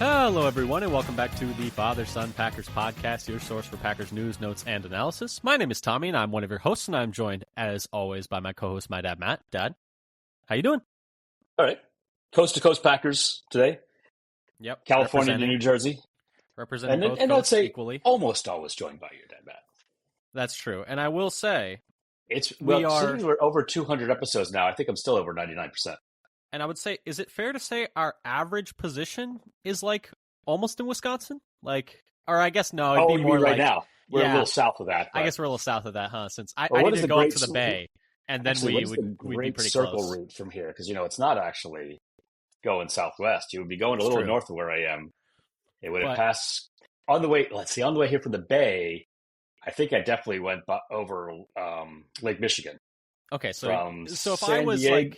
Hello, everyone, and welcome back to the Father-Son Packers podcast, your source for Packers news, notes, and analysis. My name is Tommy, and I'm one of your hosts, and I'm joined, as always, by my co-host, my dad, Matt. Dad, how you doing? All right. Coast-to-coast Packers today. Yep. California to New Jersey. Representing both and coasts I'd say equally. Almost always joined by your dad, Matt. That's true. And I will say, Since we're over 200 episodes now, I think I'm still over 99%. And I would say, is it fair to say our average position is like almost in Wisconsin? Or I guess no, it'd be more right like now. We're a little south of that. I guess we're a little south of that, huh? Since I need to go up to the Bay, and then we'd be pretty circle close. route from here, because it's not actually going southwest. You would be going a little north of where I am. It would have passed on the way. Let's see, on the way here from the Bay. I think I definitely went over Lake Michigan. Okay, so if San I was Diego,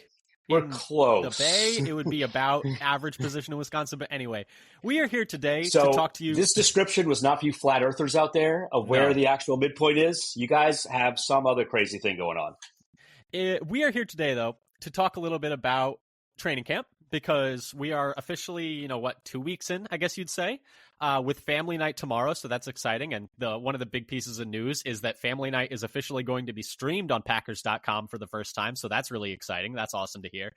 we're close. The Bay, it would be about average position in Wisconsin. But anyway, we are here today to talk to you. This description was not for you flat earthers out there of where the actual midpoint is. You guys have some other crazy thing going on. We are here today, though, to talk a little bit about training camp, because we are officially, 2 weeks in, I guess you'd say, with Family Night tomorrow. So that's exciting. And one of the big pieces of news is that Family Night is officially going to be streamed on Packers.com for the first time. So that's really exciting. That's awesome to hear.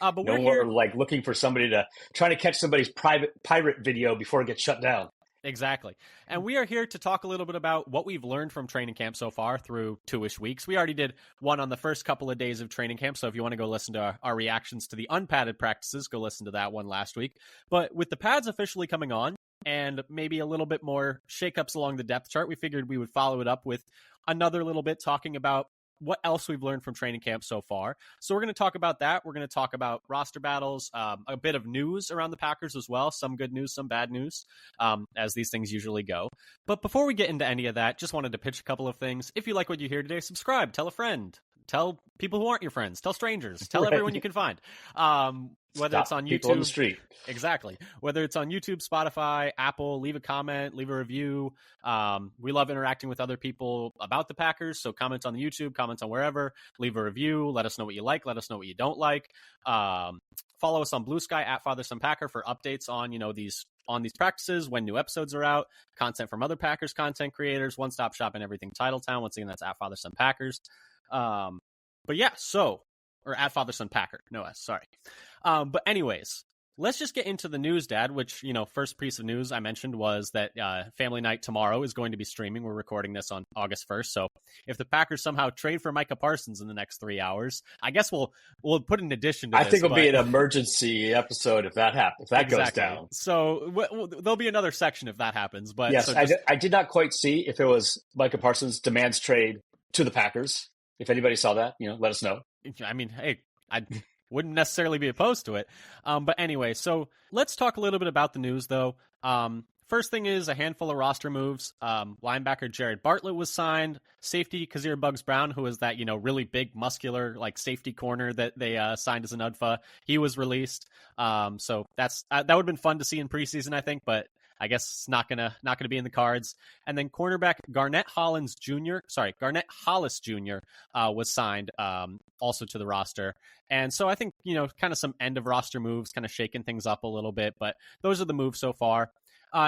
But we're here looking for somebody trying to catch somebody's pirate video before it gets shut down. Exactly. And we are here to talk a little bit about what we've learned from training camp so far through 2-ish weeks. We already did one on the first couple of days of training camp, so if you want to go listen to our reactions to the unpadded practices, go listen to that one last week. But with the pads officially coming on, and maybe a little bit more shakeups along the depth chart, we figured we would follow it up with another little bit talking about what else we've learned from training camp so far. So we're going to talk about that. We're going to talk about roster battles, a bit of news around the Packers as well. Some good news, some bad news, as these things usually go. But before we get into any of that, just wanted to pitch a couple of things. If you like what you hear today, subscribe, tell a friend, tell people who aren't your friends, tell strangers, tell everyone you can find. Whether it's on YouTube, people on the street. Exactly. Whether it's on YouTube, Spotify, Apple, leave a comment, leave a review. We love interacting with other people about the Packers. So comments on the YouTube, comments on wherever, leave a review. Let us know what you like. Let us know what you don't like. Follow us on Blue Sky at Father-Son Packer for updates on, these practices, when new episodes are out, content from other Packers content creators, one-stop shop and everything Titletown. Once again, that's at Father-Son Packers. But yeah, or at Father-Son Packer. No S, sorry. But anyways, let's just get into the news, Dad, which, first piece of news I mentioned was that Family Night tomorrow is going to be streaming. We're recording this on August 1st. So if the Packers somehow trade for Micah Parsons in the next 3 hours, I guess we'll put an addition to this. I think it'll be an emergency episode if that happens, if that goes down. So there'll be another section if that happens. But yes, I did not quite see if it was Micah Parsons demands trade to the Packers. If anybody saw that, let us know. I mean, hey, I wouldn't necessarily be opposed to it. But anyway, so let's talk a little bit about the news, though. First thing is a handful of roster moves. Linebacker Jared Bartlett was signed. Safety Kazir Bugs Brown, who is that, really big, muscular, safety corner that they signed as an UDFA. He was released. So that would have been fun to see in preseason, I think, but I guess it's not gonna be in the cards. And then cornerback Garnett Hollis Jr. Was signed also to the roster. And so I think, kind of some end of roster moves, kind of shaking things up a little bit, but those are the moves so far.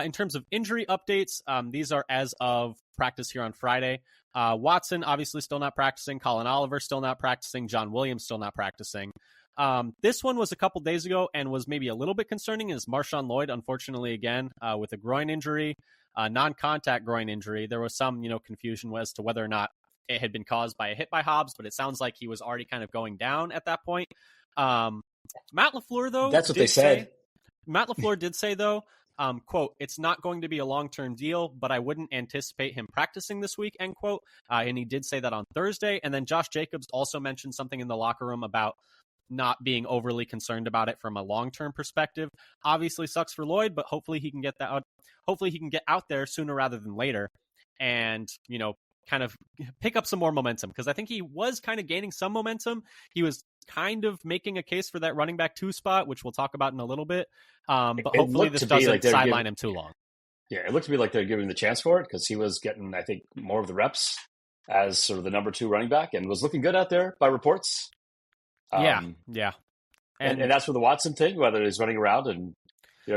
In terms of injury updates, these are as of practice here on Friday. Watson obviously still not practicing. Colin Oliver still not practicing. John Williams still not practicing. This one was a couple days ago and was maybe a little bit concerning, is Marshawn Lloyd, unfortunately, again, with a groin injury, non-contact groin injury. There was some, confusion as to whether or not it had been caused by a hit by Hobbs, but it sounds like he was already kind of going down at that point. Matt LaFleur, though, that's what they said. Matt LaFleur did say, though, quote, "It's not going to be a long-term deal, but I wouldn't anticipate him practicing this week," end quote. And he did say that on Thursday. And then Josh Jacobs also mentioned something in the locker room about not being overly concerned about it from a long-term perspective. Obviously sucks for Lloyd, but hopefully he can get that out. Hopefully he can get out there sooner rather than later and, kind of pick up some more momentum, because I think he was kind of gaining some momentum. He was kind of making a case for that running back 2 spot, which we'll talk about in a little bit. But hopefully this doesn't sideline him too long. Yeah, it looked to me like they're giving him the chance for it, because he was getting, I think, more of the reps as sort of the number 2 running back and was looking good out there by reports. Yeah. And that's for the Watson thing, whether he's running around and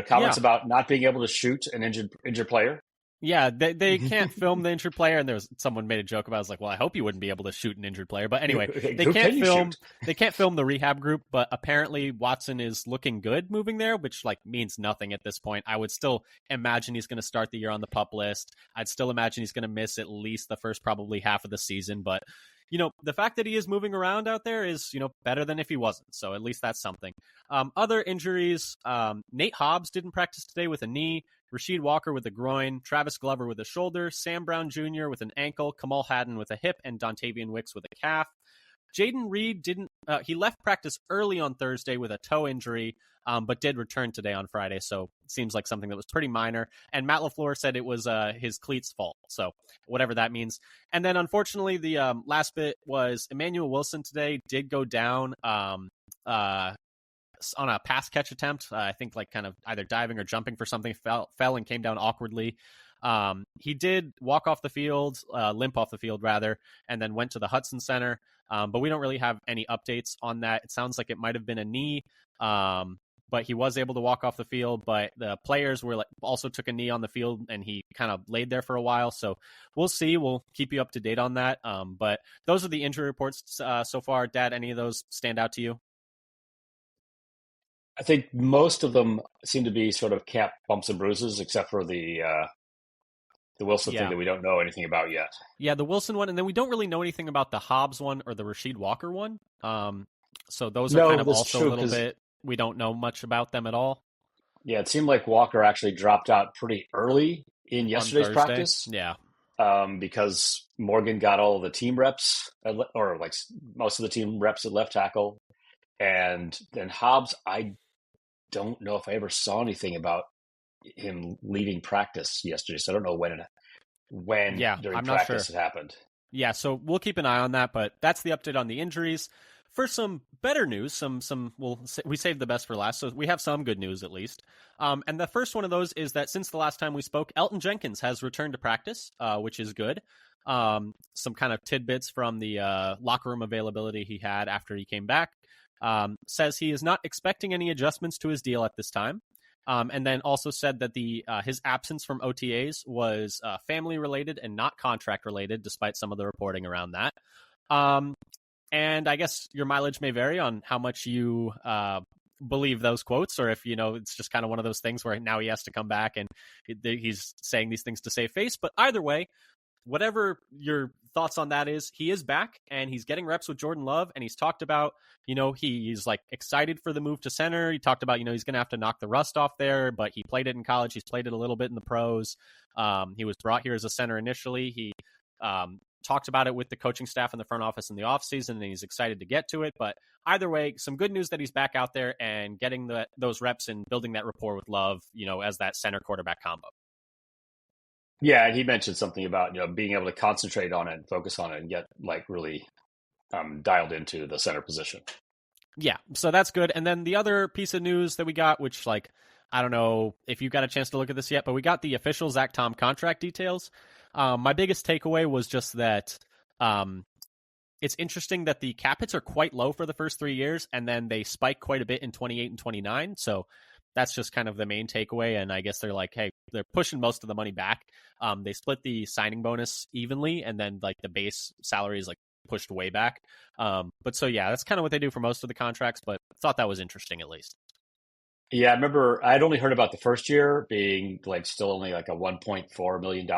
Comments Yeah. about not being able to shoot an injured player. Yeah, they can't film the injured player, and someone made a joke about it. I was like, well, I hope you wouldn't be able to shoot an injured player. But anyway, Who can you shoot? They can't film the rehab group, but apparently Watson is looking good moving there, which means nothing at this point. I would still imagine he's going to start the year on the PUP list. I'd still imagine he's going to miss at least the first probably half of the season, but the fact that he is moving around out there is, better than if he wasn't. So at least that's something. Other injuries, Nate Hobbs didn't practice today with a knee, Rasheed Walker with a groin, Travis Glover with a shoulder, Sam Brown Jr. with an ankle, Kamal Haddon with a hip, and Dontavian Wicks with a calf. Jaden Reed he left practice early on Thursday with a toe injury, but did return today on Friday. So it seems like something that was pretty minor. And Matt LaFleur said it was his cleats fault. So whatever that means. And then unfortunately, the last bit was Emmanuel Wilson today did go down on a pass catch attempt. I think kind of either diving or jumping for something, fell and came down awkwardly. He did walk off the field, limp off the field rather, and then went to the Hudson Center. But we don't really have any updates on that. It sounds like it might have been a knee, but he was able to walk off the field. But the players also took a knee on the field, and he kind of laid there for a while. So we'll see. We'll keep you up to date on that. But those are the injury reports so far. Dad, any of those stand out to you? I think most of them seem to be sort of camp bumps and bruises, except for the Wilson thing that we don't know anything about yet. Yeah, the Wilson one, and then we don't really know anything about the Hobbs one or the Rasheed Walker one. So those are kind of also true, a little bit, we don't know much about them at all. Yeah, it seemed like Walker actually dropped out pretty early in yesterday's practice. Yeah. Because Morgan got all of the team reps, or most of the team reps at left tackle. And then Hobbs, I don't know if I ever saw anything about him leaving practice yesterday, so I don't know when during practice it happened. Yeah, so we'll keep an eye on that, but that's the update on the injuries. For some better news, we saved the best for last, so we have some good news at least. And the first one of those is that since the last time we spoke, Elton Jenkins has returned to practice, which is good. Some kind of tidbits from the locker room availability he had after he came back. Says he is not expecting any adjustments to his deal at this time. And then also said that his absence from OTAs was family related and not contract related, despite some of the reporting around that. And I guess your mileage may vary on how much you believe those quotes, or if it's just kind of one of those things where now he has to come back and he's saying these things to save face. But either way, whatever your thoughts on that is, he is back and he's getting reps with Jordan Love, and he's talked about, he's excited for the move to center. He talked about, he's going to have to knock the rust off there, but he played it in college. He's played it a little bit in the pros. He was brought here as a center initially. He talked about it with the coaching staff in the front office in the offseason, and he's excited to get to it. But either way, some good news that he's back out there and getting those reps and building that rapport with Love, as that center quarterback combo. Yeah, and he mentioned something about being able to concentrate on it and focus on it and get really dialed into the center position. Yeah, so that's good. And then the other piece of news that we got, which I don't know if you got a chance to look at this yet, but we got the official Zach Tom contract details. My biggest takeaway was just that it's interesting that the cap hits are quite low for the first 3 years, and then they spike quite a bit in 28 and 29. So that's just kind of the main takeaway. And I guess they're hey, they're pushing most of the money back. They split the signing bonus evenly, and then the base salary is pushed way back. But so yeah, that's kind of what they do for most of the contracts, but thought that was interesting at least. Yeah, I remember I'd only heard about the first year being still only a $1.4 million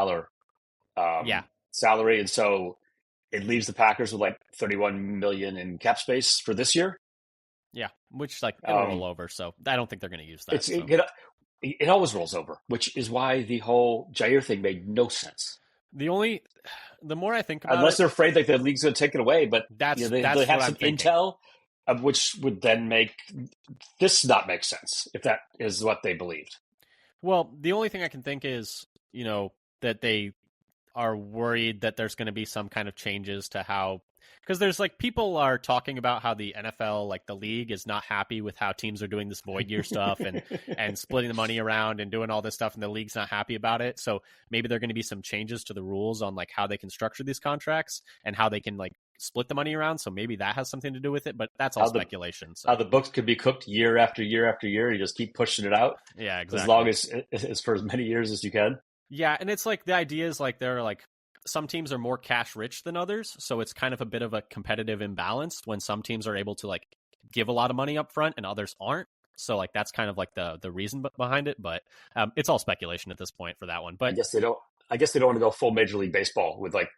salary. And so it leaves the Packers with $31 million in cap space for this year. Yeah, which it'll roll over. So I don't think they're going to use that. It always rolls over, which is why the whole Jair thing made no sense. The more I think about unless they're afraid the league's going to take it away, but they have some intel, which would then make this not make sense if that is what they believed. Well, the only thing I can think is, that they are worried that there's going to be some kind of changes to how, because there's like people are talking about how the NFL, like the league, is not happy with how teams are doing this void year stuff and splitting the money around and doing all this stuff, and the league's not happy about it. So maybe there are going to be some changes to the rules on like how they can structure these contracts and how they can like split the money around. So maybe that has something to do with it, but that's all speculation. So how the books could be cooked year after year after year. You just keep pushing it out. Yeah, exactly. As long as for as many years as you can. Yeah, and it's like the idea is like there are like some teams are more cash rich than others, so it's kind of a bit of a competitive imbalance when some teams are able to like give a lot of money up front and others aren't. So like that's kind of like the reason behind it, but it's all speculation at this point for that one. But I guess they don't want to go full Major League Baseball with like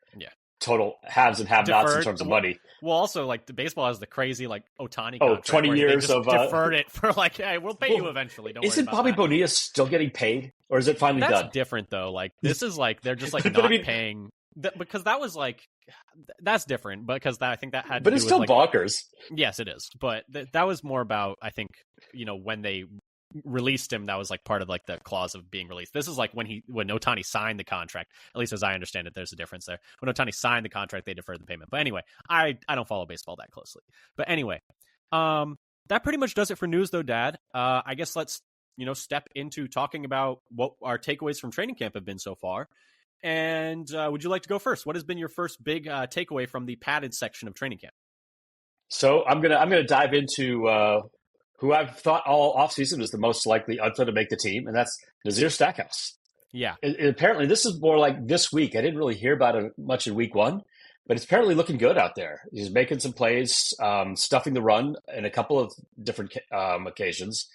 total haves and have-nots in terms of money. Well, also like the baseball has the crazy like Ohtani contract 20 years of deferred it for like, hey, we'll pay you eventually. Don't isn't Bobby Bonilla still getting paid, or is it finally done? That's different though. Like this is like they're just like not paying. Because that was like, that's different because I think that had but to it's do still with, like, bonkers. Yes, it is. But that was more about, I think, when they released him, that was like part of like the clause of being released. This is like when Ohtani signed the contract, at least as I understand it, there's a difference there. When Ohtani signed the contract, they deferred the payment. But anyway, I don't follow baseball that closely. But anyway, that pretty much does it for news though, Dad. I guess let's, step into talking about what our takeaways from training camp have been so far. And would you like to go first? What has been your first big takeaway from the padded section of training camp? So I'm gonna dive into who I've thought all offseason was the most likely unfit to make the team, and that's Nazir Stackhouse. Yeah. And apparently this is more like this week. I didn't really hear about it much in week one, but it's apparently looking good out there. He's making some plays, stuffing the run in a couple of different occasions,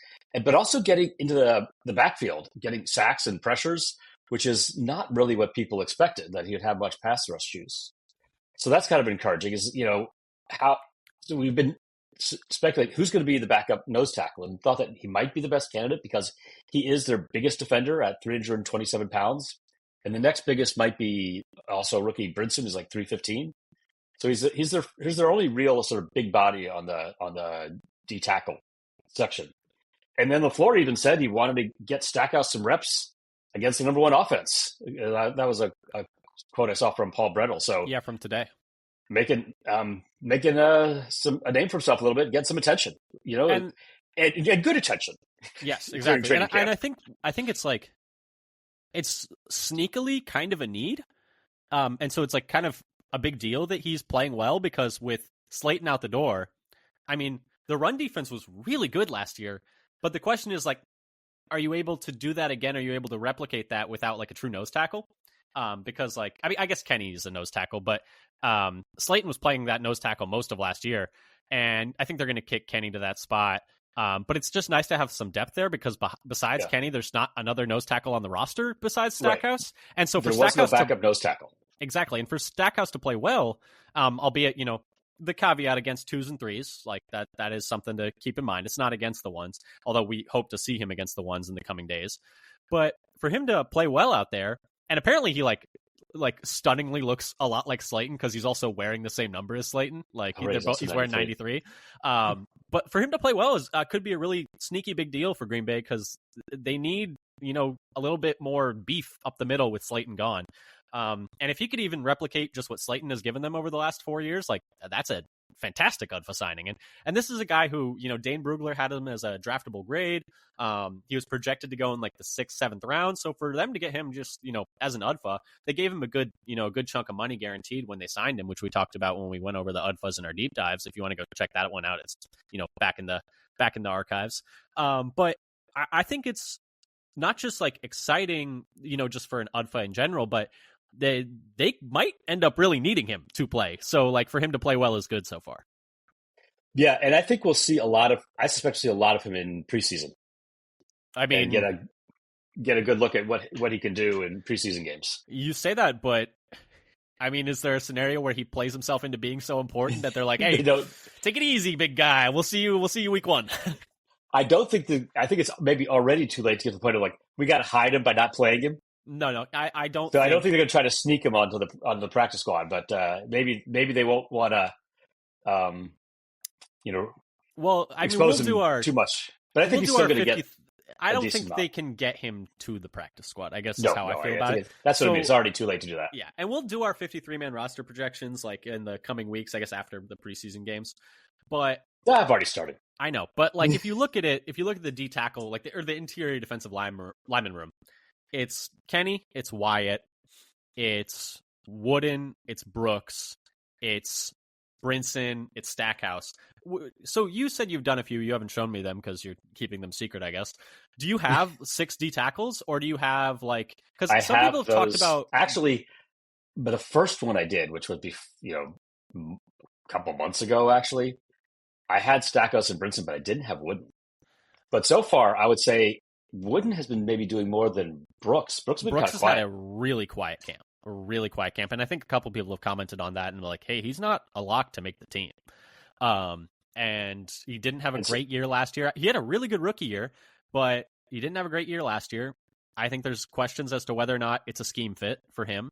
but also getting into the backfield, getting sacks and pressures, which is not really what people expected, that he would have much pass rush use. So that's kind of encouraging. So we've been speculating who's going to be the backup nose tackle, and thought that he might be the best candidate because he is their biggest defender at 327 pounds. And the next biggest might be also rookie Brinson, who's like 315. So he's their only real sort of big body on the D tackle section. And then LaFleur even said he wanted to get Stackhouse some reps against the number one offense. That was a quote I saw from Paul Brettel. So yeah, from today, making a name for himself a little bit, get some attention, and good attention. Yes, exactly. And I think it's like it's sneakily kind of a need, and so it's like kind of a big deal that he's playing well because with Slayton out the door, I mean the run defense was really good last year, but the question is like, are you able to do that again? Are you able to replicate that without like a true nose tackle? Because like, I mean, I guess Kenny is a nose tackle, but Slayton was playing that nose tackle most of last year. And I think they're going to kick Kenny to that spot. But it's just nice to have some depth there because besides Kenny, there's not another nose tackle on the roster besides Stackhouse. Right. And so for Stackhouse, no backup nose tackle. Exactly. And for Stackhouse to play well, albeit, the caveat against 2s and 3s, like that is something to keep in mind. It's not against the 1s, although we hope to see him against the 1s in the coming days. But for him to play well out there, and apparently he like stunningly looks a lot like Slayton because he's also wearing the same number as Slayton. Like he's wearing 93. But for him to play well could be a really sneaky big deal for Green Bay because they need, a little bit more beef up the middle with Slayton gone. And if he could even replicate just what Slayton has given them over the last 4 years, like that's a fantastic UDFA signing. And this is a guy who, Dane Brugler had him as a draftable grade. He was projected to go in like the 6th, 7th round. So for them to get him just, as an UDFA, they gave him a good chunk of money guaranteed when they signed him, which we talked about when we went over the UDFAs in our deep dives. If you want to go check that one out, it's, back in the archives. But I think it's not just like exciting, just for an UDFA in general, but they might end up really needing him to play. So like for him to play well is good so far. Yeah. And I think we'll see I suspect to see a lot of him in preseason. I mean, and get a good look at what he can do in preseason games. You say that, but I mean, is there a scenario where he plays himself into being so important that they're like, hey, take it easy, big guy. We'll see you week one. I think it's maybe already too late to get to the point of like, we got to hide him by not playing him. No, I don't. So I don't think they're going to try to sneak him onto the practice squad, but maybe they won't want to, well, I mean, expose him too much. But I think he's still going to get. I don't decent think amount. they can get him to the practice squad, I guess is No, how I feel I about think it. that's what I mean. It's already too late to do that. Yeah, and we'll do our 53-man roster projections like in the coming weeks, I guess after the preseason games. But Yeah, I've already started. I know, but like if you look at it, if you look at the D tackle, like the interior defensive lineman room, it's Kenny, it's Wyatt, it's Wooden, it's Brooks, it's Brinson, it's Stackhouse. So you said you've done a few. You haven't shown me them because you're keeping them secret, I guess. Do you have 6 D tackles, or do you have like? Because some people have talked about actually. But the first one I did, which would be a couple months ago, actually, I had Stackhouse and Brinson, but I didn't have Wooden. But so far, I would say Wooden has been maybe doing more than Brooks. Brooks has been kind of quiet. Had a really quiet camp, and I think a couple people have commented on that and were like, "Hey, he's not a lock to make the team." And he didn't have a great year last year. He had a really good rookie year, but he didn't have a great year last year. I think there's questions as to whether or not it's a scheme fit for him.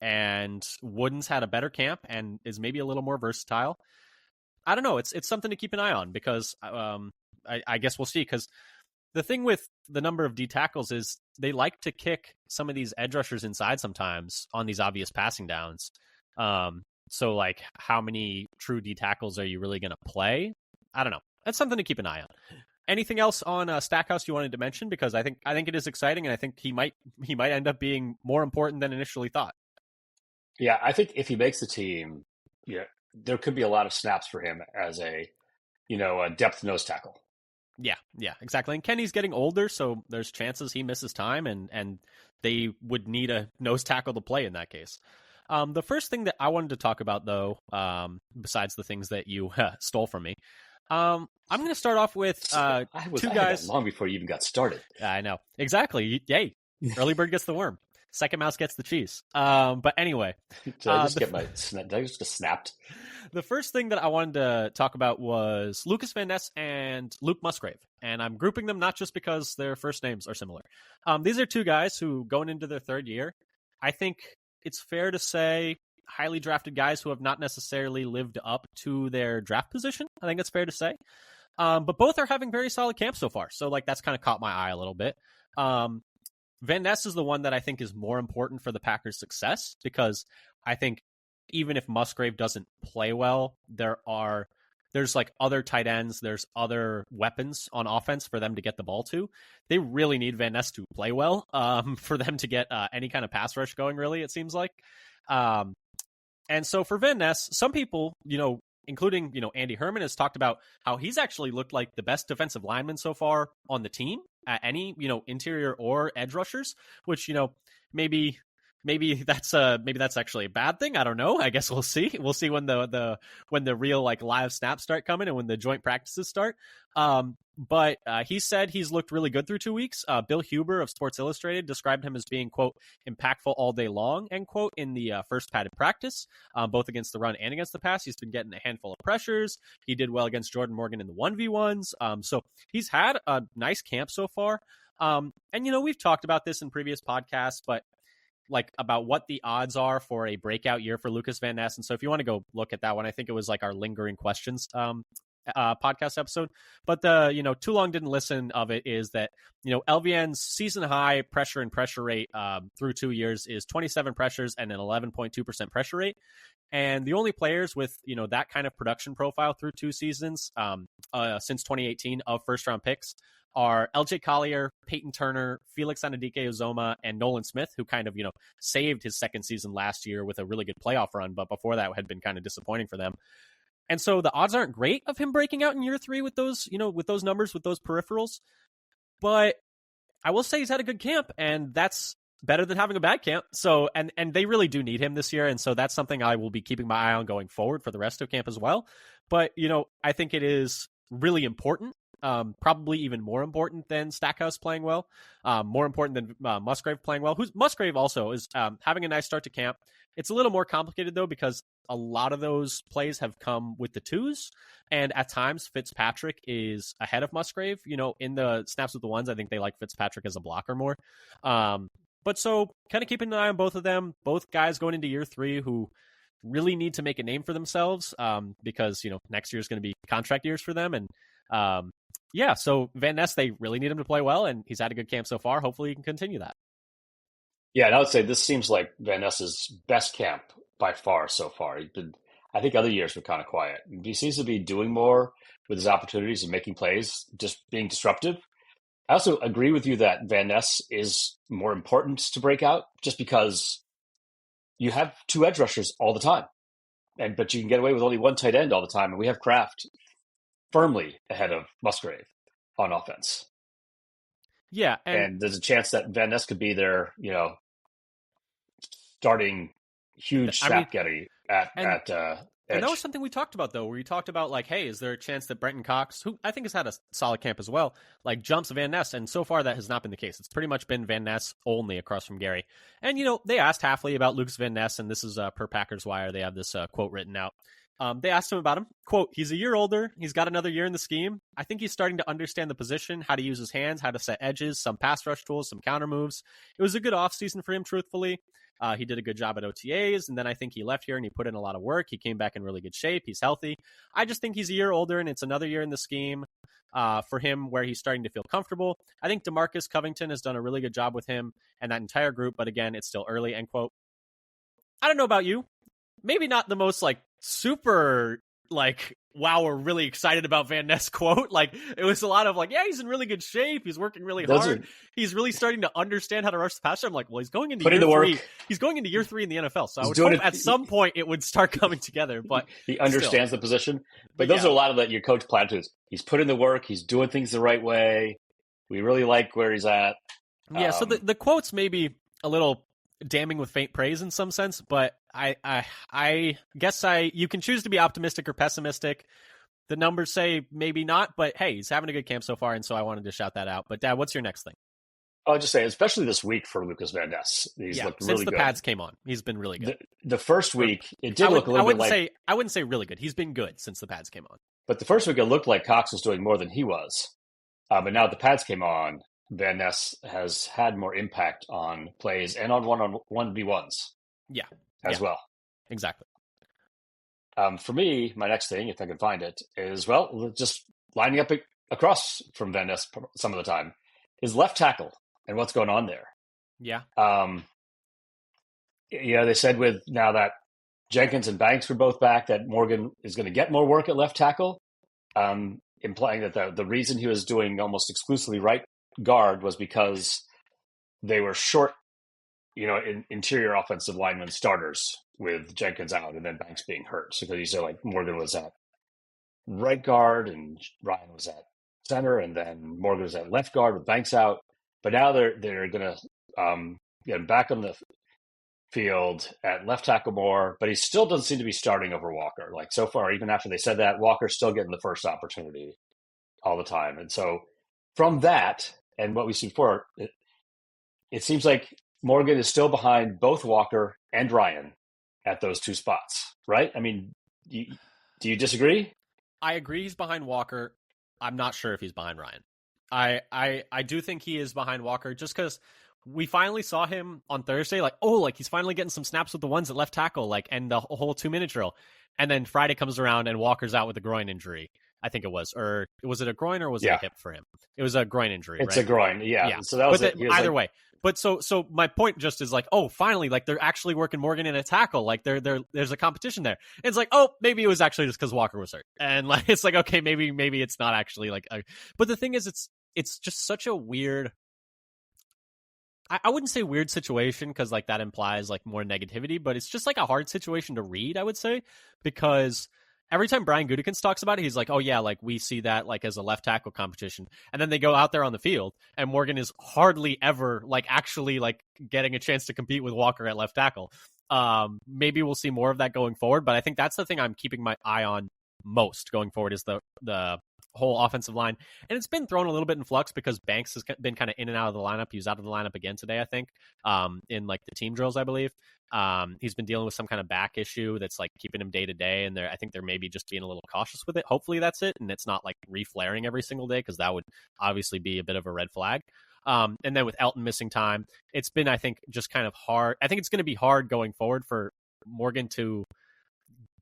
And Wooden's had a better camp and is maybe a little more versatile. I don't know. It's something to keep an eye on because I guess we'll see. Because the thing with the number of D tackles is they like to kick some of these edge rushers inside sometimes on these obvious passing downs. So like, how many true D tackles are you really going to play? I don't know. That's something to keep an eye on. Anything else on Stackhouse you wanted to mention? Because I think it is exciting, and I think he might end up being more important than initially thought. Yeah, I think if he makes the team, there could be a lot of snaps for him as a depth nose tackle. Yeah, exactly. And Kenny's getting older, so there's chances he misses time, and they would need a nose tackle to play in that case. The first thing that I wanted to talk about, though, besides the things that you stole from me, I'm going to start off with two guys. Long before you even got started. I know. Exactly. Yay. Early bird gets the worm. Second mouse gets the cheese. But anyway. Did I just get snapped? The first thing that I wanted to talk about was Lucas Van Ness and Luke Musgrave. And I'm grouping them not just because their first names are similar. These are two guys who, going into their third year, I think it's fair to say highly drafted guys who have not necessarily lived up to their draft position. I think it's fair to say. But both are having very solid camps so far. So like that's kind of caught my eye a little bit. Van Ness is the one that I think is more important for the Packers' success because I think even if Musgrave doesn't play well, there's like other tight ends, there's other weapons on offense for them to get the ball to. They really need Van Ness to play well for them to get any kind of pass rush going, really, it seems like. And so for Van Ness, some people, including, Andy Herman has talked about how he's actually looked like the best defensive lineman so far on the team at any, interior or edge rushers, which, maybe that's actually a bad thing. I don't know. I guess we'll see. We'll see when the real like live snaps start coming and when the joint practices start. But he said he's looked really good through 2 weeks. Bill Huber of Sports Illustrated described him as being, quote, impactful all day long, end quote, in the first padded practice, both against the run and against the pass. He's been getting a handful of pressures. He did well against Jordan Morgan in the 1v1s. So he's had a nice camp so far. And, we've talked about this in previous podcasts, but like about what the odds are for a breakout year for Lucas Van Ness. And so if you want to go look at that one, I think it was like our lingering questions podcast episode. But the, too long didn't listen of it is that, LVN's season high pressure and pressure rate through 2 years is 27 pressures and an 11.2% pressure rate. And the only players with, that kind of production profile through 2 seasons since 2018 of first round picks are LJ Collier, Peyton Turner, Felix Anadike-Uzomah, and Nolan Smith, who kind of, saved his second season last year with a really good playoff run, but before that had been kind of disappointing for them. And so the odds aren't great of him breaking out in year 3 with those, with those numbers, with those peripherals. But I will say he's had a good camp, and that's better than having a bad camp. So, and they really do need him this year. And so that's something I will be keeping my eye on going forward for the rest of camp as well. But, I think it is really important. Probably even more important than Stackhouse playing well, more important than Musgrave playing well. Musgrave also is having a nice start to camp. It's a little more complicated, though, because a lot of those plays have come with the twos, and at times Fitzpatrick is ahead of Musgrave. In the snaps with the ones, I think they like Fitzpatrick as a blocker more. But so kind of keeping an eye on both of them, both guys going into year 3 who really need to make a name for themselves because, next year is going to be contract years for them. And Yeah, so Van Ness, they really need him to play well, and he's had a good camp so far. Hopefully he can continue that. Yeah, and I would say this seems like Van Ness's best camp by far so far. I think other years were kind of quiet. He seems to be doing more with his opportunities and making plays, just being disruptive. I also agree with you that Van Ness is more important to break out just because you have two edge rushers all the time. But you can get away with only one tight end all the time. And we have Kraft firmly ahead of Musgrave on offense. Yeah. And there's a chance that Van Ness could be their, starting huge snap getting at edge. And that was something we talked about, though, where you talked about, like, hey, is there a chance that Brenton Cox, who I think has had a solid camp as well, like jumps Van Ness? And so far that has not been the case. It's pretty much been Van Ness only across from Gary. And, they asked Halfley about Lucas Van Ness, and this is per Packers Wire. They have this quote written out. They asked him about him. Quote, he's a year older. He's got another year in the scheme. I think he's starting to understand the position, how to use his hands, how to set edges, some pass rush tools, some counter moves. It was a good offseason for him, truthfully. He did a good job at OTAs, and then I think he left here and he put in a lot of work. He came back in really good shape. He's healthy. I just think he's a year older, and it's another year in the scheme for him where he's starting to feel comfortable. I think DeMarcus Covington has done a really good job with him and that entire group, but again, it's still early, end quote. I don't know about you. Maybe not the most, super, wow, we're really excited about Van Ness quote. It was a lot of yeah, he's in really good shape. He's working really hard. He's really starting to understand how to rush the passer. I'm like, well, he's going into year three. He's going into year 3 in the NFL. So I would hope at some point it would start coming together. But he understands the position. But those are a lot of your coach platitudes. He's putting the work. He's doing things the right way. We really like where he's at. Yeah. So the quotes may be a little damning with faint praise in some sense, but I guess you can choose to be optimistic or pessimistic. The numbers say maybe not, but hey, he's having a good camp so far, and so I wanted to shout that out. But Dad, what's your next thing? I'll just say, especially this week for Lucas Van Ness, he's looked really good. Since the pads came on, he's been really good. The first week, it did look a little bit I wouldn't say really good. He's been good since the pads came on. But the first week, it looked like Cox was doing more than he was. But now the pads came on, Van Ness has had more impact on plays and on 1v1s. Yeah. As well. Exactly. For me, my next thing, if I can find it, is, just lining up across from Van Ness some of the time, is left tackle and what's going on there. Yeah. They said with now that Jenkins and Banks were both back that Morgan is going to get more work at left tackle, implying that the reason he was doing almost exclusively right guard was because they were short, interior offensive lineman starters with Jenkins out and then Banks being hurt. So because you said Morgan was at right guard and Ryan was at center, and then Morgan was at left guard with Banks out. But now they're going to get back on the field at left tackle more, but he still doesn't seem to be starting over Walker. So far, even after they said that, Walker's still getting the first opportunity all the time. And so from that and what we see before, it seems like Morgan is still behind both Walker and Ryan at those two spots, right? I mean, do you disagree? I agree he's behind Walker. I'm not sure if he's behind Ryan. I do think he is behind Walker just because we finally saw him on Thursday, he's finally getting some snaps with the ones at left tackle, and the whole 2-minute drill. And then Friday comes around and Walker's out with a groin injury. I think it was, or was it a groin or was it a hip for him? It was a groin injury. It's a groin, yeah. So that was either way. But so my point just is finally, they're actually working Morgan in a tackle. There's a competition there. And it's maybe it was actually just because Walker was hurt. And it's okay, maybe it's not actually but the thing is, it's just such a weird, I wouldn't say weird situation because that implies more negativity, but it's just a hard situation to read, I would say, because every time Brian Gutekunst talks about it, he's oh yeah, we see that as a left tackle competition. And then they go out there on the field and Morgan is hardly ever actually getting a chance to compete with Walker at left tackle. Maybe we'll see more of that going forward, but I think that's the thing I'm keeping my eye on most going forward is the whole offensive line. And it's been thrown a little bit in flux because Banks has been kind of in and out of the lineup. He was out of the lineup again today, I think, in the team drills, I believe. He's been dealing with some kind of back issue that's keeping him day to day. And I think they're maybe just being a little cautious with it. Hopefully that's it. And it's not reflaring every single day, because that would obviously be a bit of a red flag. And then with Elton missing time, it's been, I think, just kind of hard. I think it's going to be hard going forward for Morgan to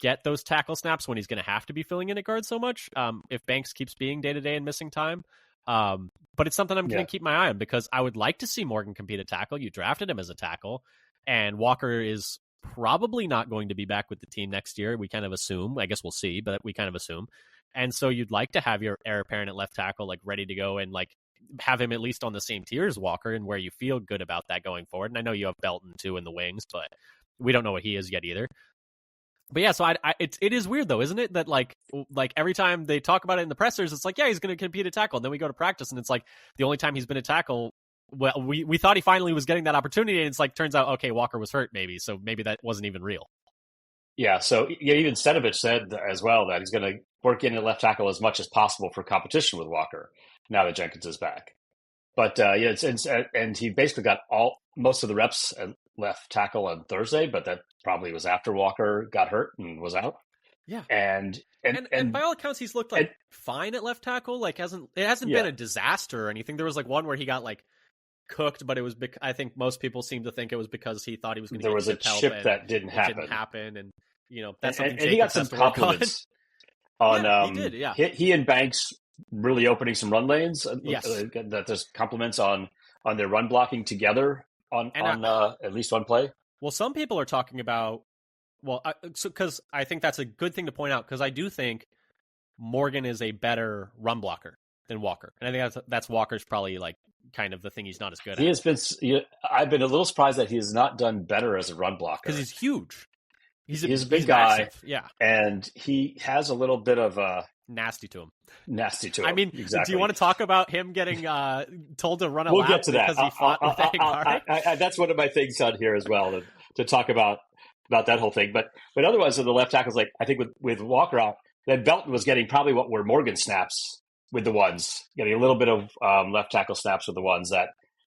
get those tackle snaps when he's going to have to be filling in at guard so much. If Banks keeps being day-to-day and missing time. But it's something I'm going to keep my eye on because I would like to see Morgan compete at tackle. You drafted him as a tackle, and Walker is probably not going to be back with the team next year. We kind of assume. I guess we'll see, but we kind of assume. And so you'd like to have your heir apparent at left tackle, like ready to go and like have him at least on the same tier as Walker and where you feel good about that going forward. And I know you have Belton too in the wings, but we don't know what he is yet either. But yeah, so it is weird though, isn't it? That like every time they talk about it in the pressers, it's like, yeah, he's going to compete at tackle. And then we go to practice and it's like the only time he's been a tackle. Well, we thought he finally was getting that opportunity. And it's like, turns out, okay, Walker was hurt maybe. So maybe that wasn't even real. Yeah. So even Stenovich said as well that he's going to work in at left tackle as much as possible for competition with Walker now that Jenkins is back. But and he basically got most of the reps at left tackle on Thursday, but that probably was after Walker got hurt and was out. Yeah, and by all accounts, he's looked like fine at left tackle. Like it hasn't been a disaster or anything. There was like one where he got like cooked, but it was I think most people seem to think it was because he thought he was going to. There was a chip that didn't happen, and that's something. And he got some compliments on. He did. Yeah, he and Banks really opening some run lanes. Yes, that there's compliments on their run blocking together on at least one play. Well, some people are talking about because I think that's a good thing to point out because I do think Morgan is a better run blocker than Walker, and I think that's Walker's probably like kind of the thing he's not as good at. I've been a little surprised that he has not done better as a run blocker because he's huge. He's a big guy, massive. Yeah, and he has a little bit of nasty to him. I mean, exactly. Do you want to talk about him getting told to run a we'll lap get to that. because he fought with a guard? That's one of my things on here as well to talk about that whole thing. But otherwise, on the left tackles, like I think with Walker out, then Belton was getting probably what were Morgan snaps with the ones, getting a little bit of left tackle snaps with the ones that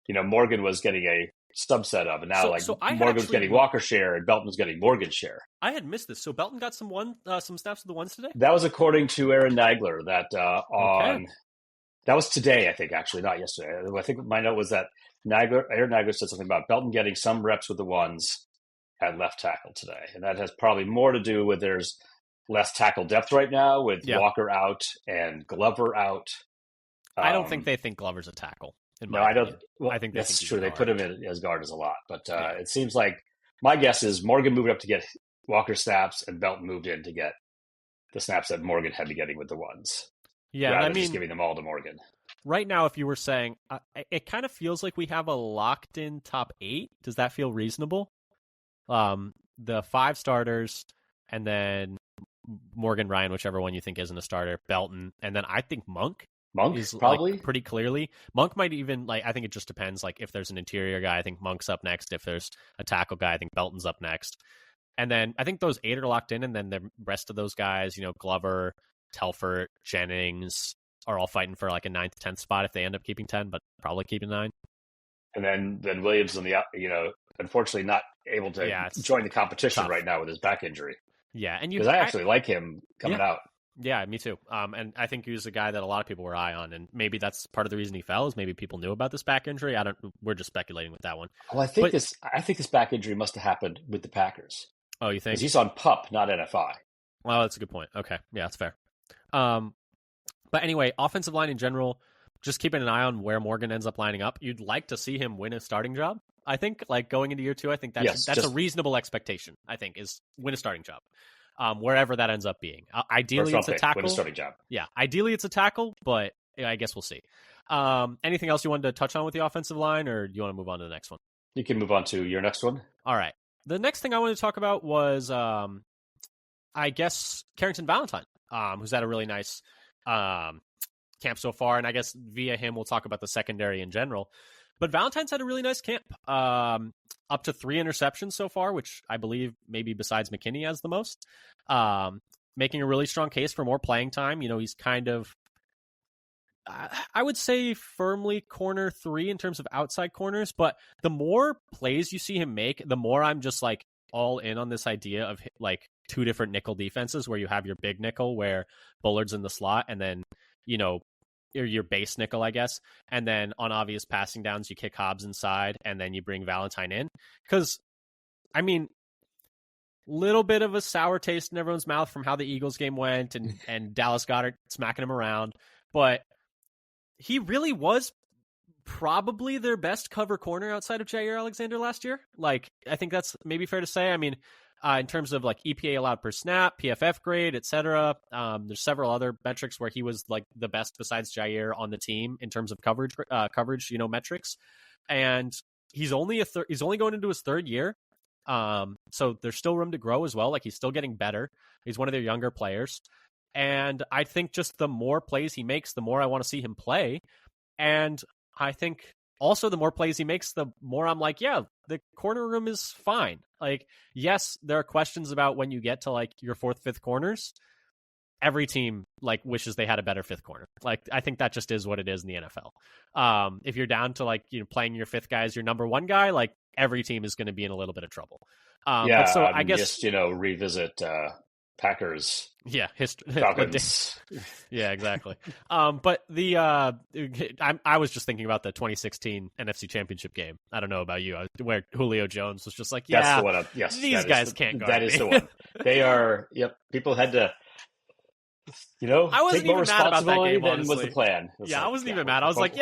Morgan was getting a subset of, and now Morgan was getting Walker share and Belton was getting Morgan share. I had missed this. So Belton got some snaps with the ones today? That was according to Aaron Nagler. That was today, I think, actually, not yesterday. I think my note was that Aaron Nagler said something about Belton getting some reps with the ones at left tackle today. And that has probably more to do with there's less tackle depth right now with Walker out and Glover out. I don't think they think Glover's a tackle. I don't. Well, I think that's true. They put him in as guard a lot, but it seems like my guess is Morgan moved up to get Walker snaps, and Belton moved in to get the snaps that Morgan had to getting with the ones. Yeah, I mean, just giving them all to Morgan. Right now, if you were saying, it kind of feels like we have a locked-in top 8. Does that feel reasonable? The 5 starters, and then Morgan, Ryan, whichever one you think isn't a starter, Belton, and then I think Monk is probably like, pretty clearly. Monk might even I think it just depends. Like if there's an interior guy, I think Monk's up next. If there's a tackle guy, I think Belton's up next. And then I think those 8 are locked in, and then the rest of those guys, Glover, Telfort, Jennings, are all fighting for like a 9th, 10th spot if they end up keeping 10, but probably keeping 9. And then Williams on the unfortunately not able to join the competition right now with his back injury. Yeah, and because I actually like him coming out. Yeah, me too. And I think he was a guy that a lot of people were high on, and maybe that's part of the reason he fell. Is maybe people knew about this back injury. We're just speculating with that one. Well, I think this back injury must have happened with the Packers. Oh, you think? Because he's on PUP, not NFI. Well, that's a good point. Okay, yeah, that's fair. But anyway, offensive line in general, just keeping an eye on where Morgan ends up lining up. You'd like to see him win a starting job. I think, like going into year 2, I think that's a reasonable expectation. I think is win a starting job. Wherever that ends up being. Ideally, it's a tackle. Win a starting job. Yeah, ideally it's a tackle, but I guess we'll see. Anything else you wanted to touch on with the offensive line, or do you want to move on to the next one? You can move on to your next one. All right. The next thing I wanted to talk about was, I guess, Carrington Valentine, who's had a really nice camp so far, and I guess via him we'll talk about the secondary in general. But Valentine's had a really nice camp, up to 3 interceptions so far, which I believe maybe besides McKinney has the most, making a really strong case for more playing time. He's kind of, I would say firmly corner 3 in terms of outside corners, but the more plays you see him make, the more I'm just like all in on this idea of like 2 different nickel defenses where you have your big nickel where Bullard's in the slot and then, your base nickel, I guess. And then on obvious passing downs, you kick Hobbs inside and then you bring Valentine in. Because, I mean, little bit of a sour taste in everyone's mouth from how the Eagles game went and Dallas Goedert smacking him around. But he really was probably their best cover corner outside of Jair Alexander last year. Like, I think that's maybe fair to say. I mean, in terms of like EPA allowed per snap, PFF grade, etc. There's several other metrics where he was like the best besides Jair on the team in terms of coverage, metrics. And he's only going into his third year. So there's still room to grow as well. Like, he's still getting better. He's one of their younger players. And I think just the more plays he makes, the more I want to see him play. And I think also the more plays he makes, the more I'm like, yeah, the corner room is fine. Like, yes, there are questions about when you get to like your fourth, fifth corners. Every team like wishes they had a better fifth corner. Like, I think that just is what it is in the NFL. If you're down to like, playing your fifth guy as your number one guy, like every team is going to be in a little bit of trouble. But so I guess, just, revisit Packers. Yeah, Falcons. Yeah, exactly. But I was just thinking about the 2016 NFC Championship game. I don't know about you, where Julio Jones was just like, yeah, that's the one. Yes, these guys can't guard me. That is the one. They are. Yep. People had to. I wasn't take more even mad about that game. Than honestly. was the plan. I wasn't even mad. I was like,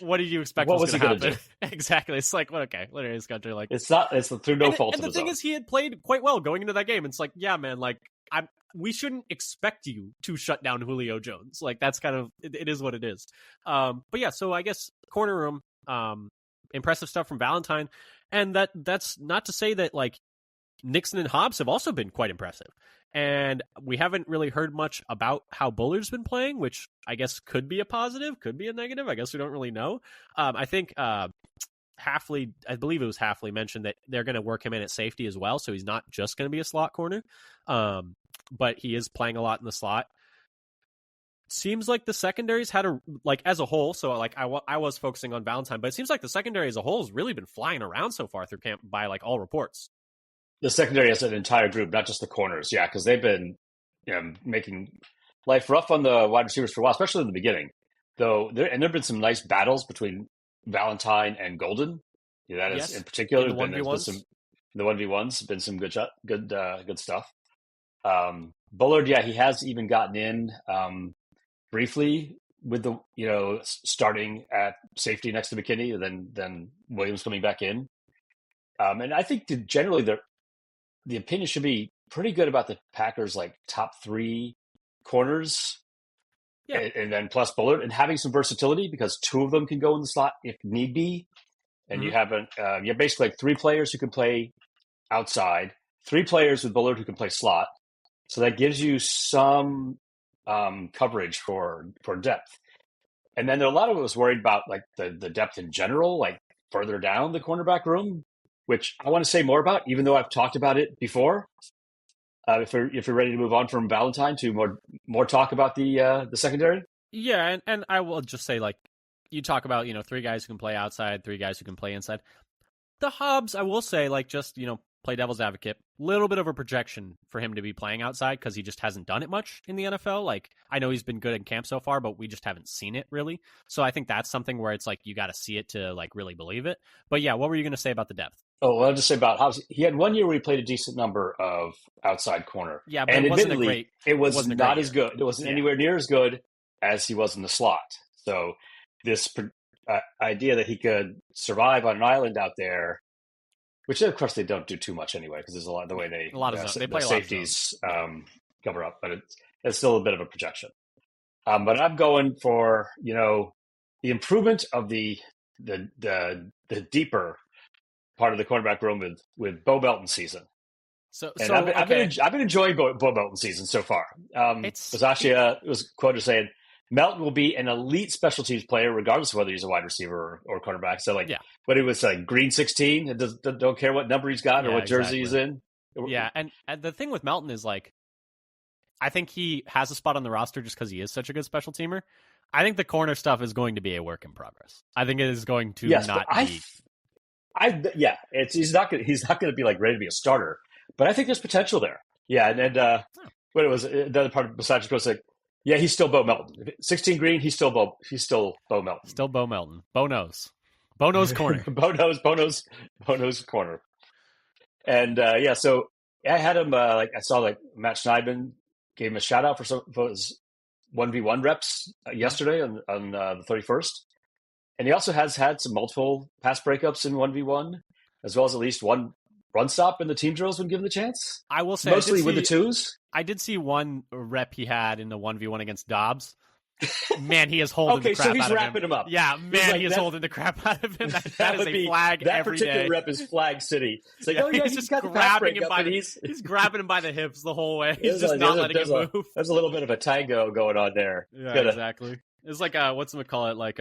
what did you expect was going to happen? Exactly. It's like, well, okay, literally, it's going to like. It's not. It's through no fault of his own. And the thing is, he had played quite well going into that game. It's like, yeah, man, like we shouldn't expect you to shut down Julio Jones. Like, that's kind of it is what it is. But yeah, so I guess corner room, impressive stuff from Valentine, and that's not to say that like Nixon and Hobbs have also been quite impressive. And we haven't really heard much about how Bullard's been playing, which I guess could be a positive, could be a negative. I guess we don't really know. I think Hafley, I believe it was Hafley, mentioned that they're going to work him in at safety as well, so he's not just going to be a slot corner. But he is playing a lot in the slot. Seems like the secondary's had as a whole, so like I was focusing on Valentine, but it seems like the secondary as a whole has really been flying around so far through camp by like all reports. The secondary as an entire group, not just the corners. Yeah, because they've been making life rough on the wide receivers for a while, especially in the beginning. Though there have been some nice battles between Valentine and Golden. Yeah, that is in particular. The 1v1s. The 1v1s been some good stuff. Bullard, yeah, he has even gotten in briefly with the starting at safety next to McKinney, and then Williams coming back in. And I think generally the opinion should be pretty good about the Packers, like top three corners, and then plus Bullard, and having some versatility because two of them can go in the slot if need be, and you have basically like three players who can play outside, three players with Bullard who can play slot, so that gives you some coverage for depth. And then there are a lot of us worried about like the depth in general, like further down the cornerback room, which I want to say more about, even though I've talked about it before. If you're ready to move on from Valentine to more talk about the secondary. Yeah, and I will just say, like, you talk about, three guys who can play outside, three guys who can play inside. The Hobbs, I will say, like, just, play devil's advocate, little bit of a projection for him to be playing outside because he just hasn't done it much in the NFL. Like, I know he's been good in camp so far, but we just haven't seen it really. So I think that's something where it's like you got to see it to like really believe it. But yeah, what were you going to say about the depth? Oh, well, I'll just say about Hobbs. He had 1 year where he played a decent number of outside corner. Yeah, but it wasn't not as good. It wasn't anywhere near as good as he was in the slot. So this idea that he could survive on an island out there, which of course they don't do too much anyway, because there's a lot of the way they play safeties cover up, but it's still a bit of a projection. But I'm going for the improvement of the deeper part of the cornerback room with Bo Melton's season. I've been enjoying Bo Melton's season so far. Was quoted saying Melton will be an elite special teams player regardless of whether he's a wide receiver or cornerback. So but it was like green 16. Don't care what number he's got or what jersey he's in. Yeah, and the thing with Melton is like, I think he has a spot on the roster just because he is such a good special teamer. I think the corner stuff is going to be a work in progress. I think it is going to not be. He's not going to be like ready to be a starter, but I think there's potential there. Yeah, and what it was the other part besides just like, yeah, he's still Bo Melton. 16 green, he's still Bo Melton. Still Bo Melton. Bo knows corner. Bo knows corner. And so I had him. I saw Matt Schneidman gave him a shout out for his 1v1 reps yesterday on the 31st, and he also has had some multiple pass breakups in 1v1, as well as at least one run stop in the team drills when given the chance. I will say, mostly with the twos. I did see one rep he had in the 1v1 against Dobbs. Man, he is holding the crap out of him. Okay, so he's wrapping him up. Yeah, man, he is holding the crap out of him. That is a flag that every particular day. rep is flag city. It's like, he's just got the grabbing him by he's grabbing him by the hips the whole way. He's just not letting him move. There's a little bit of a tango going on there. Yeah, exactly. It's like whatchamacallit, like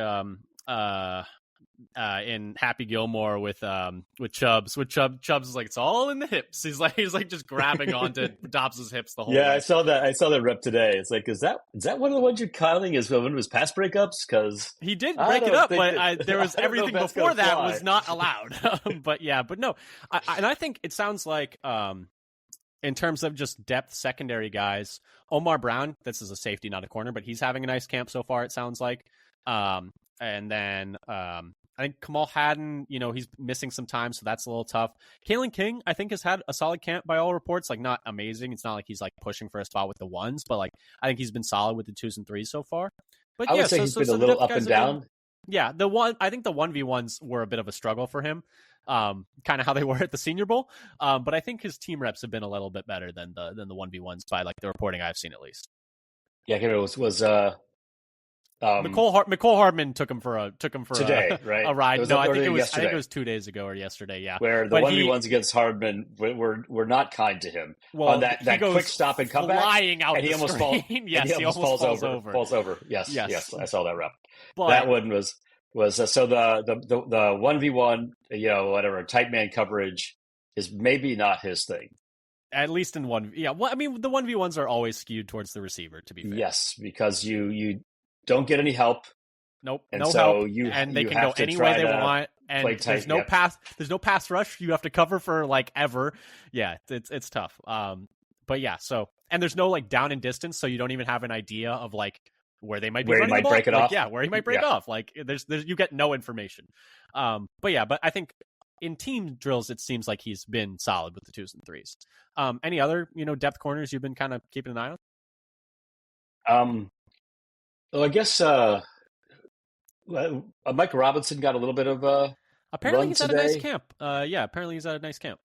in Happy Gilmore with Chubbs. With Chubbs is like, it's all in the hips. He's like just grabbing onto Dobbs's hips the whole way. I saw that rep today. It's like, is that one of the ones you're calling as one of his pass breakups? Because he did break it up, but there was everything before that was not allowed. but no, I think it sounds like in terms of just depth secondary guys, Omar Brown, this is a safety, not a corner, but he's having a nice camp so far, it sounds like. And then I think Kamal Haddon, he's missing some time, so that's a little tough. Kalen King, I think, has had a solid camp by all reports. Like, not amazing. It's not like he's like pushing for a spot with the ones, but like I think he's been solid with the 2s and 3s so far. But I would say he's been a little up and down. Yeah, I think the 1v1s were a bit of a struggle for him. Kind of how they were at the Senior Bowl. But I think his team reps have been a little bit better than the 1v1s by like the reporting I've seen at least. Yeah, it was McCole Hardman took him for today, right? A ride. No, I think it was 2 days ago or yesterday. Yeah, where the 1v1s against Hardman were not kind to him. Well, on that quick stop and comeback, flying out, and he almost falls. Yes, he almost falls over. Falls over. Yes. I saw that rep. But that one was so the 1v1, whatever tight man coverage is maybe not his thing. At least in one. Yeah, well, I mean, the 1v1s are always skewed towards the receiver. To be fair, yes, because you don't get any help. Nope, and no so help, and they can go any way they want. And there's no pass. There's no pass rush. You have to cover for like ever. Yeah, it's tough. But yeah, and there's no like down and distance, so you don't even have an idea of like where they might be where running he might break it off. Yeah, where he might break off. Like there's you get no information. But I think in team drills it seems like he's been solid with the 2s and 3s. Any other depth corners you've been kind of keeping an eye on? Well, I guess Mike Robinson got a little bit of apparently he's today. At a nice camp. Apparently he's at a nice camp.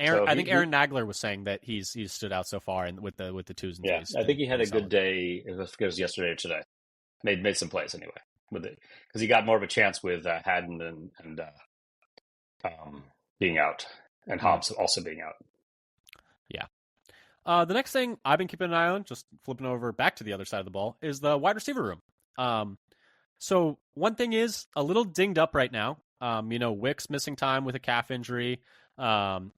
I think Aaron Nagler was saying that he's stood out so far with the 2s and 3s. I think he had a good day. It was yesterday or today. Made some plays anyway with it because he got more of a chance with Haddon and being out and Hobbs also being out. Yeah. The next thing I've been keeping an eye on, just flipping over back to the other side of the ball, is the wide receiver room. So one thing is a little dinged up right now. Wicks missing time with a calf injury.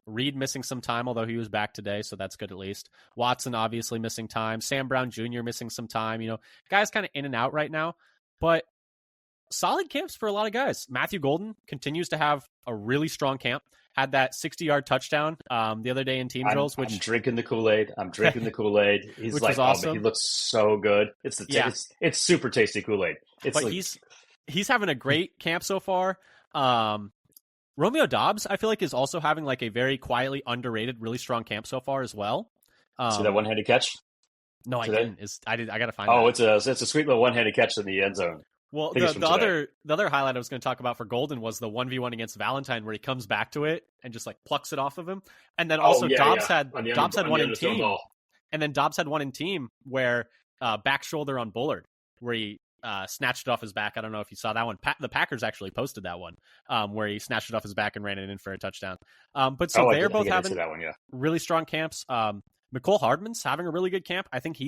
Reed missing some time, although he was back today, so that's good at least. Watson obviously missing time. Sam Brown Jr. missing some time. Guys kind of in and out right now, but solid camps for a lot of guys. Matthew Golden continues to have a really strong camp. Had that 60-yard touchdown the other day in team drills. I'm drinking the Kool-Aid. He's which like, was awesome. Man, he looks so good. It's super tasty Kool-Aid. He's having a great camp so far. Romeo Dobbs, I feel like, is also having like a very quietly underrated, really strong camp so far as well. See that one-handed catch? No, today? I didn't. I got to find. Oh, it's a sweet little one-handed catch in the end zone. Well, the other highlight I was going to talk about for Golden was the 1v1 against Valentine, where he comes back to it and just like plucks it off of him. And then also Dobbs had one in team, and then Dobbs had one in team where back shoulder on Bullard, where he snatched it off his back. I don't know if you saw that one. The Packers actually posted that one where he snatched it off his back and ran it in for a touchdown. They're both having really strong camps. McCole Hardman's having a really good camp. I think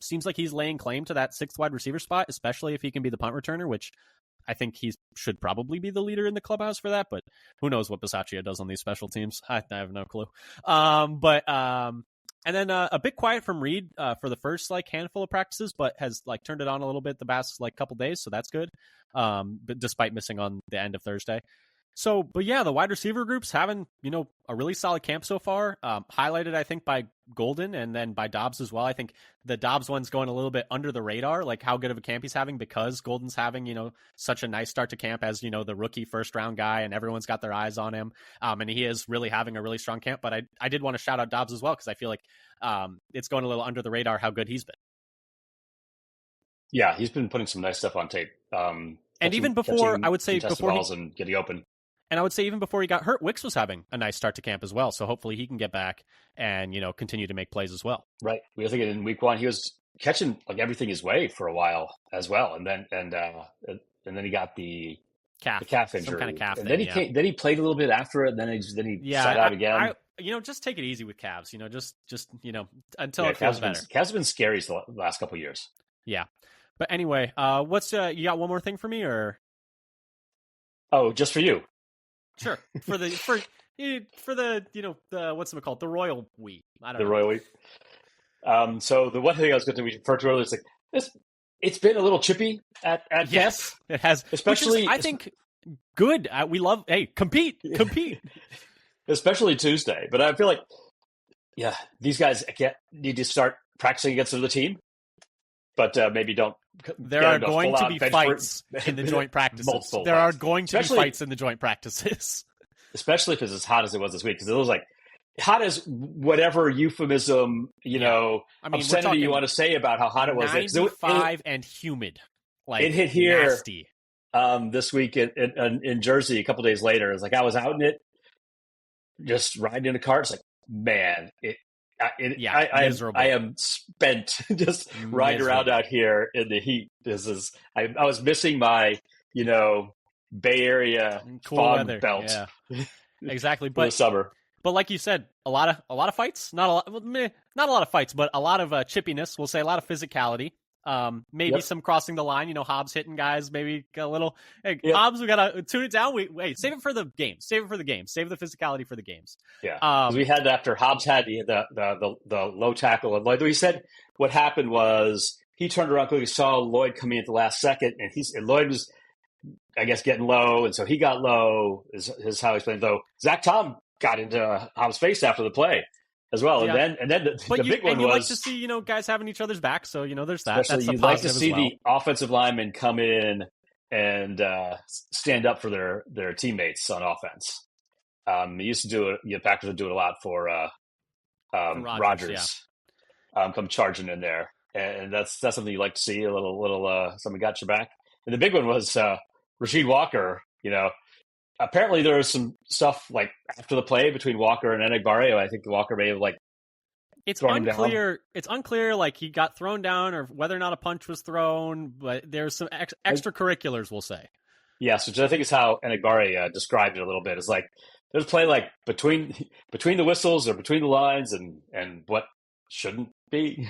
seems like he's laying claim to that 6th wide receiver spot, especially if he can be the punt returner, which I think he should probably be the leader in the clubhouse for that, but who knows what Bisaccia does on these special teams. I have no clue. And then a bit quiet from Reed for the first like handful of practices, but has like turned it on a little bit the past like couple days, so that's good. But despite missing on the end of Thursday. So, but yeah, the wide receiver group's having, a really solid camp so far. Highlighted, I think, by Golden and then by Dobbs as well. I think the Dobbs one's going a little bit under the radar, like how good of a camp he's having because Golden's having, such a nice start to camp as, the rookie first round guy and everyone's got their eyes on him. And he is really having a really strong camp. But I did want to shout out Dobbs as well because I feel like it's going a little under the radar how good he's been. Yeah, he's been putting some nice stuff on tape. And even before, I would say, before balls and getting open. And I would say even before he got hurt, Wicks was having a nice start to camp as well. So hopefully he can get back and, continue to make plays as well. Right. We were thinking in week 1, he was catching like everything his way for a while as well. And then he got the calf injury. Some kind of calf and thing, then he played a little bit after it. And then he sat out again. Just take it easy with calves, just until it feels better. Calves have been scary the last couple of years. Yeah. But anyway, what's you got one more thing for me or? Oh, just for you. Sure. For the what's it called? The Royal Week. I don't know. The Royal Week. So the one thing I was going to refer to earlier is like this. It's been a little chippy at yes, it has. Especially, I think good. We love. Hey, compete. Especially Tuesday, but I feel like these guys need to start practicing against another team, but maybe don't. There are going to be fights in the joint practices. There are going to be fights in the joint practices. Especially if it's as hot as it was this week, because it was like hot as whatever euphemism, obscenity you want to say about how hot it was. 95 and humid. Like it hit here nasty. This week in Jersey a couple days later. It's like I was out in it, just riding in a car. It's like, man, I am spent just riding around out here in the heat. I was missing my, Bay Area cool fog weather. belt. Yeah. Exactly. For the summer. But like you said, a lot of fights, not a lot of fights, but a lot of chippiness. We'll say a lot of physicality. Maybe some crossing the line, Hobbs hitting guys, maybe a little, hey, Hobbs, we got to tune it down. Wait, save it for the game. Save the physicality for the games. Yeah. We had after Hobbs had the low tackle and Lloyd, he said what happened was he turned around quickly, saw Lloyd coming at the last second and Lloyd was, I guess, getting low. And so he got low is how he's playing. Though Zach Tom got into Hobbs' face after the play as well. Yeah. And then the big one was, like to see, guys having each other's back. So, there's that. Especially that's you'd like to see the offensive linemen come in and stand up for their teammates on offense. They used to do it. Packers would do it a lot for Rodgers. Come charging in there. And that's something you like to see, a little somebody got your back. And the big one was Rasheed Walker. Apparently there was some stuff like after the play between Walker and Enagbare. I think Walker may have it's unclear. It's unclear like he got thrown down or whether or not a punch was thrown. But there's some extracurriculars, we'll say. Yes, which I think is how Enagbare described it a little bit. It's like there's play like between the whistles or between the lines and what shouldn't be.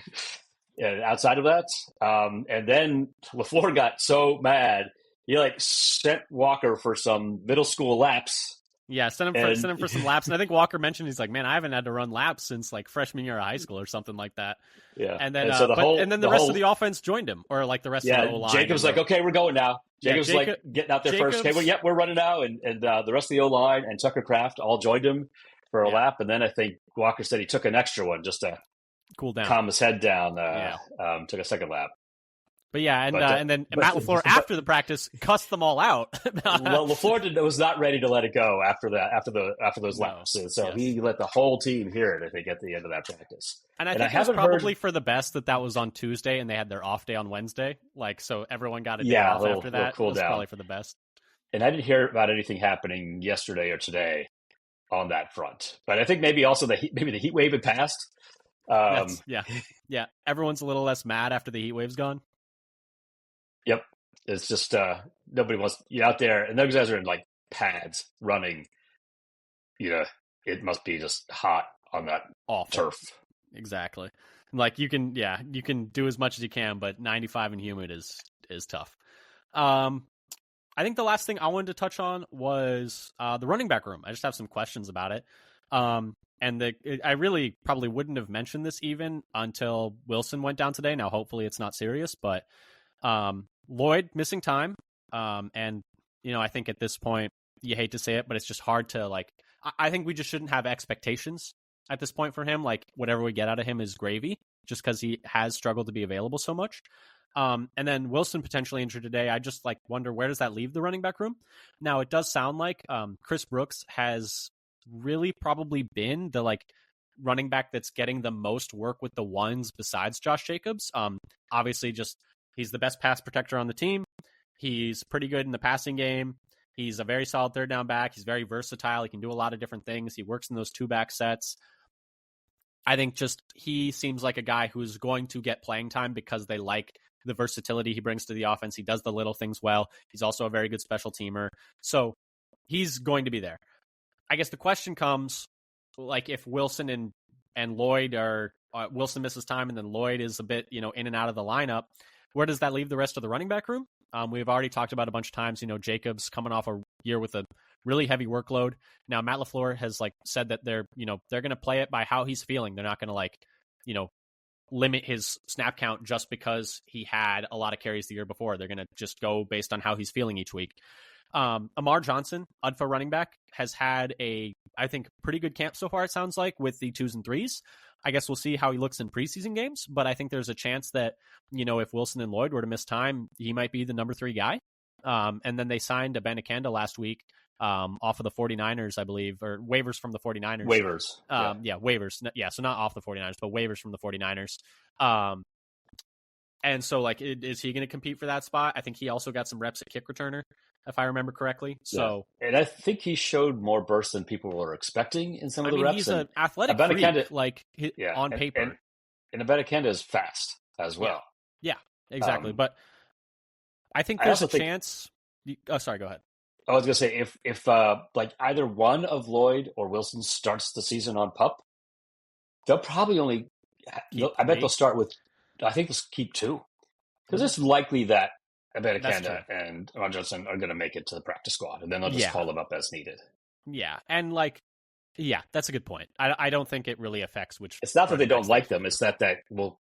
Outside of that, and then LaFleur got so mad he sent Walker for some middle school laps. Yeah, sent him for some laps. And I think Walker mentioned he's like, man, I haven't had to run laps since freshman year of high school or something like that. Yeah, and then the rest of the offense joined him, or the rest of the O-line. Jacob's like, okay, we're going now. Jacob's getting out there first. Okay, well, we're running now, and the rest of the O-line and Tucker Kraft all joined him for a lap, and then I think Walker said he took an extra one just to cool down, calm his head down. Took a second lap. But and then Matt LaFleur after the practice cussed them all out. Well, LaFleur was not ready to let it go after those laps, and so he let the whole team hear it. I think at the end of that practice, and I think it was probably for the best that was on Tuesday and they had their off day on Wednesday. So everyone got a day off after that. Cool it was down. Probably for the best. And I didn't hear about anything happening yesterday or today on that front, but I think maybe also the heat wave had passed. Everyone's a little less mad after the heat wave's gone. Yep, it's just nobody wants you out there, and those guys are in pads running. It must be just hot on that turf. Exactly. You can do as much as you can, but 95 and humid is tough. I think the last thing I wanted to touch on was the running back room. I just have some questions about it. And I really probably wouldn't have mentioned this even until Wilson went down today. Now, hopefully it's not serious, but Lloyd missing time. And, I think at this point, you hate to say it, but it's just hard to I think we just shouldn't have expectations at this point for him. Like whatever we get out of him is gravy, just because he has struggled to be available so much. And then Wilson potentially injured today. I just like wonder, where does that leave the running back room? Now it does sound like Chris Brooks has really probably been the like running back that's getting the most work with the ones besides Josh Jacobs. Obviously just he's the best pass protector on the team. He's pretty good in the passing game. He's a very solid third down back. He's very versatile. He can do a lot of different things. He works in those two back sets. I think just he seems like a guy who's going to get playing time because they like the versatility he brings to the offense. He does the little things well. He's also a very good special teamer. So he's going to be there. I guess the question comes, like if Wilson and Lloyd are Wilson misses time and then Lloyd is a bit, in and out of the lineup, where does that leave the rest of the running back room? We've already talked about a bunch of times, Jacobs coming off a year with a really heavy workload. Now, Matt LaFleur has said that they're going to play it by how he's feeling. They're not going to limit his snap count just because he had a lot of carries the year before. They're going to just go based on how he's feeling each week. Amar Johnson, UDFA running back, has had I think, pretty good camp so far, it sounds like, with the 2s and 3s. I guess we'll see how he looks in preseason games, but I think there's a chance that, if Wilson and Lloyd were to miss time, he might be the number 3 guy. And then they signed Abanikanda last week off of the 49ers, I believe, or waivers from the 49ers. Waivers. Waivers. Yeah, so not off the 49ers, but waivers from the 49ers. And so, is he going to compete for that spot? I think he also got some reps at kick returner, if I remember correctly. So, and I think he showed more burst than people were expecting in some of the reps. He's an athletic freak, on paper. And Abanikanda is fast as well. Yeah, exactly. But I think there's a chance. Oh, sorry, go ahead. I was going to say, if either one of Lloyd or Wilson starts the season on PUP, they'll probably only. I bet they'll start with. I think they'll keep 2, because it's likely that Abanikanda and Ron Johnson are going to make it to the practice squad, and then they'll just call them up as needed. Yeah, and that's a good point. I don't think it really affects which. It's not that they don't like them; it's that will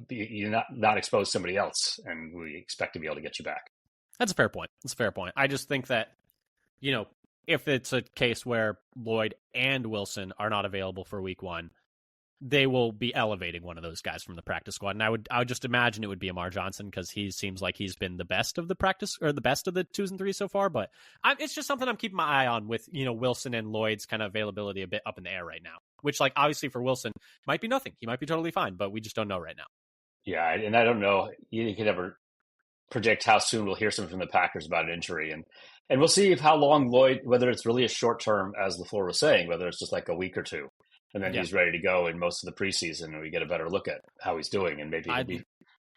you not expose somebody else, and we expect to be able to get you back. That's a fair point. I just think that if it's a case where Lloyd and Wilson are not available for week 1, they will be elevating one of those guys from the practice squad. And I would just imagine it would be Amar Johnson, because he seems like he's been the best of the practice, or the best of the 2s and 3s so far. But it's just something I'm keeping my eye on with, Wilson and Lloyd's kind of availability a bit up in the air right now, which obviously for Wilson might be nothing. He might be totally fine, but we just don't know right now. Yeah. And I don't know. You can never predict how soon we'll hear something from the Packers about an injury. And we'll see how long Lloyd, whether it's really a short term, as LaFleur was saying, whether it's just like a week or 2. And then he's ready to go in most of the preseason, and we get a better look at how he's doing. And maybe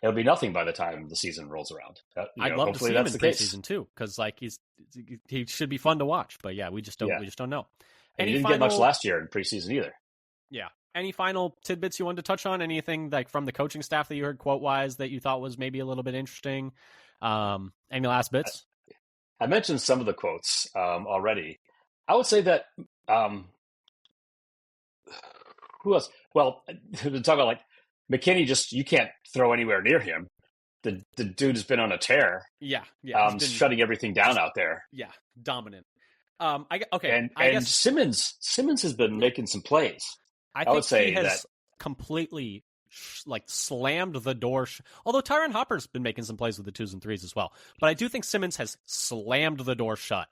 it'll be nothing by the time the season rolls around. I'd love to see him in preseason too, because he should be fun to watch. But we just don't know. And he didn't get much last year in preseason either. Yeah. Any final tidbits you wanted to touch on? Anything from the coaching staff that you heard quote wise that you thought was maybe a little bit interesting? Any last bits? I mentioned some of the quotes already. I would say that. Who else? Well, to talk about McKinney, you can't throw anywhere near him. The dude has been on a tear. Yeah. Shutting everything down out there. Yeah, dominant. And Simmons has been making some plays. I would say he has completely slammed the door. Although Tyron Hopper's been making some plays with the 2s and 3s as well, but I do think Simmons has slammed the door shut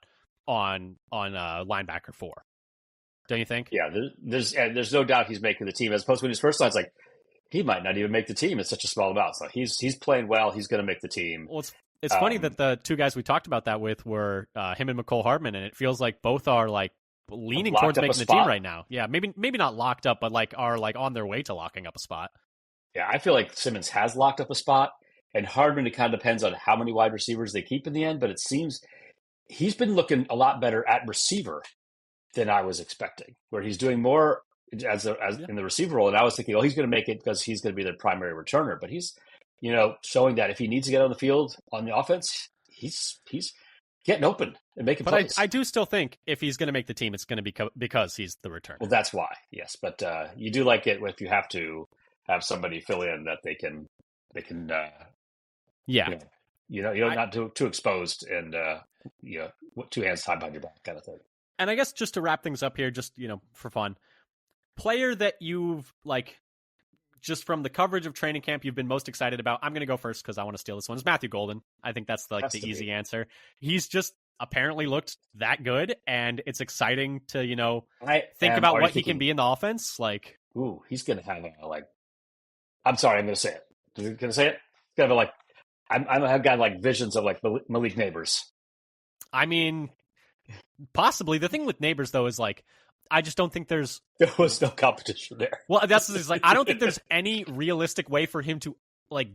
on linebacker 4. Don't you think? Yeah, there's no doubt he's making the team. As opposed to when his first line's he might not even make the team. It's such a small amount. So he's playing well. He's going to make the team. Well, it's funny that the 2 guys we talked about that with were him and McCole Hardman, and it feels like both are leaning towards making the team right now. Yeah, maybe not locked up, but are on their way to locking up a spot. Yeah, I feel like Simmons has locked up a spot, and Hardman, it kind of depends on how many wide receivers they keep in the end. But it seems he's been looking a lot better at receiver than I was expecting, where he's doing more as in the receiver role. And I was thinking, he's going to make it because he's going to be the primary returner. But he's, showing that if he needs to get on the field on the offense, he's getting open and making plays. But I do still think if he's going to make the team, it's going to be because he's the returner. Well, that's why, yes. But you do like it if you have to have somebody fill in that they can. You're not too exposed and 2 hands tied behind your back kind of thing. And I guess just to wrap things up here, just, for fun, player that you've just from the coverage of training camp, you've been most excited about? I'm going to go first because I want to steal this one. Is Matthew Golden. I think that's the easy answer. He's just apparently looked that good, and it's exciting to think about what he can be in the offense. Ooh, he's going to have I'm sorry, I'm going to say it. Going to say it? Kind of I've got visions of Malik Neighbors. I mean, possibly. The thing with Neighbors though is I just don't think there was no competition there. Well, that's I don't think there's any realistic way for him to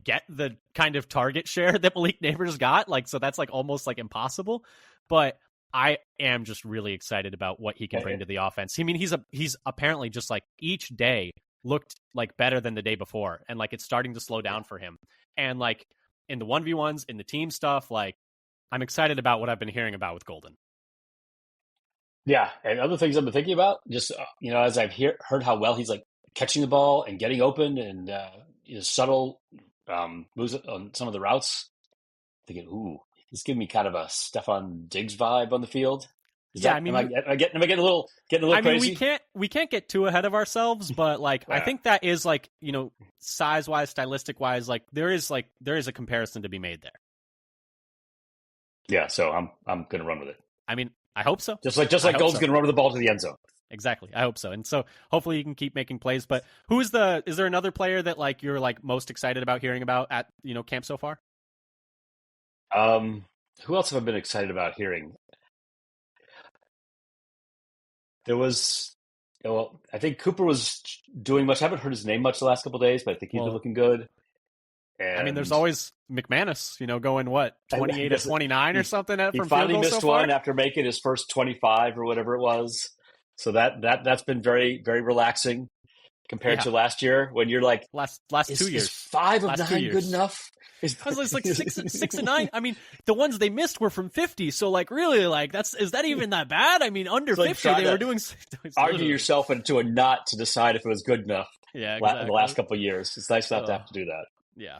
get the kind of target share that Malik Neighbors got. So that's almost impossible. But I am just really excited about what he can bring to the offense. I mean, he's apparently just each day looked better than the day before, and it's starting to slow down for him. And in the 1v1s, in the team stuff, I'm excited about what I've been hearing about with Golden. Yeah, and other things I've been thinking about, just as I've heard how well he's catching the ball and getting open and subtle moves on some of the routes. Thinking, ooh, he's giving me kind of a Stephon Diggs vibe on the field. Am I getting a little crazy? We can't get too ahead of ourselves, but I think that is size wise, stylistic wise, there is a comparison to be made there. Yeah, so I'm gonna run with it. I mean, I hope so. Just like Golden's going to run with the ball to the end zone. Exactly. I hope so. And so hopefully you can keep making plays. But is there another player that you're most excited about hearing about at, camp so far? Who else have I been excited about hearing? There was, I think Cooper was doing much. I haven't heard his name much the last couple of days, but I think he's been looking good. And I mean, there's always McManus, going 28 or 29 or something from field goal so far. He finally missed one after making his first 25 or whatever it was. So that's been very, very relaxing compared to last year when you're last 2 years. Is 5 of 9 good enough? It's 6 and 9. I mean, the ones they missed were from 50. So really, is that even that bad? I mean, under 50 they were doing. Argue yourself into a knot to decide if it was good enough. Yeah, exactly. The last couple of years, it's nice not to have to do that. Yeah.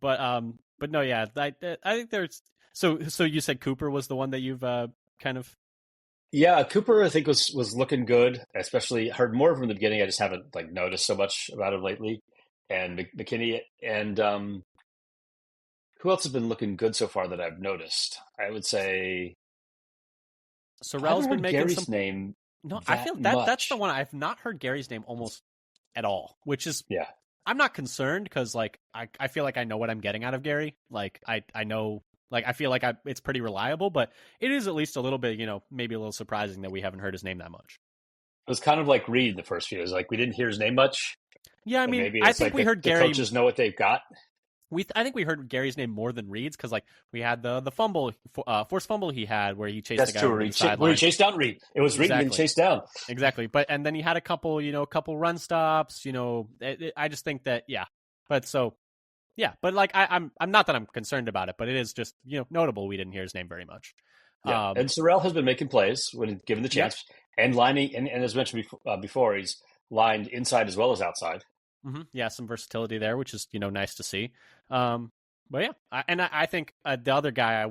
But no, yeah. I think there's. So you said Cooper was the one that you've kind of. Yeah, Cooper I think was looking good. Especially heard more from the beginning. I just haven't noticed so much about him lately. And McKinney and who else has been looking good so far that I've noticed? I would say Sorrell's been making Gary's name. No, I feel that's the one I've not heard Gary's name almost at all, which is I'm not concerned because I feel like I know what I'm getting out of Gary. I know. I feel like it's pretty reliable, but it is at least a little bit, maybe a little surprising that we haven't heard his name that much. It was kind of like Reed the first few years. We didn't hear his name much. Yeah, I mean, I think we heard Gary. The coaches know what they've got. I think we heard Gary's name more than Reed's because we had the fumble, forced fumble he had where he chased the guy over the sideline. Where he chased down Reed. It was Reed being chased down. Exactly. And then he had a couple run stops, I just think that, but so. Yeah, but I'm not that I'm concerned about it, but it is just notable we didn't hear his name very much. Yeah, and Sorrell has been making plays when given the chance, and lining and as mentioned before, he's lined inside as well as outside. Mm-hmm. Yeah, some versatility there, which is nice to see. But yeah, I think the other guy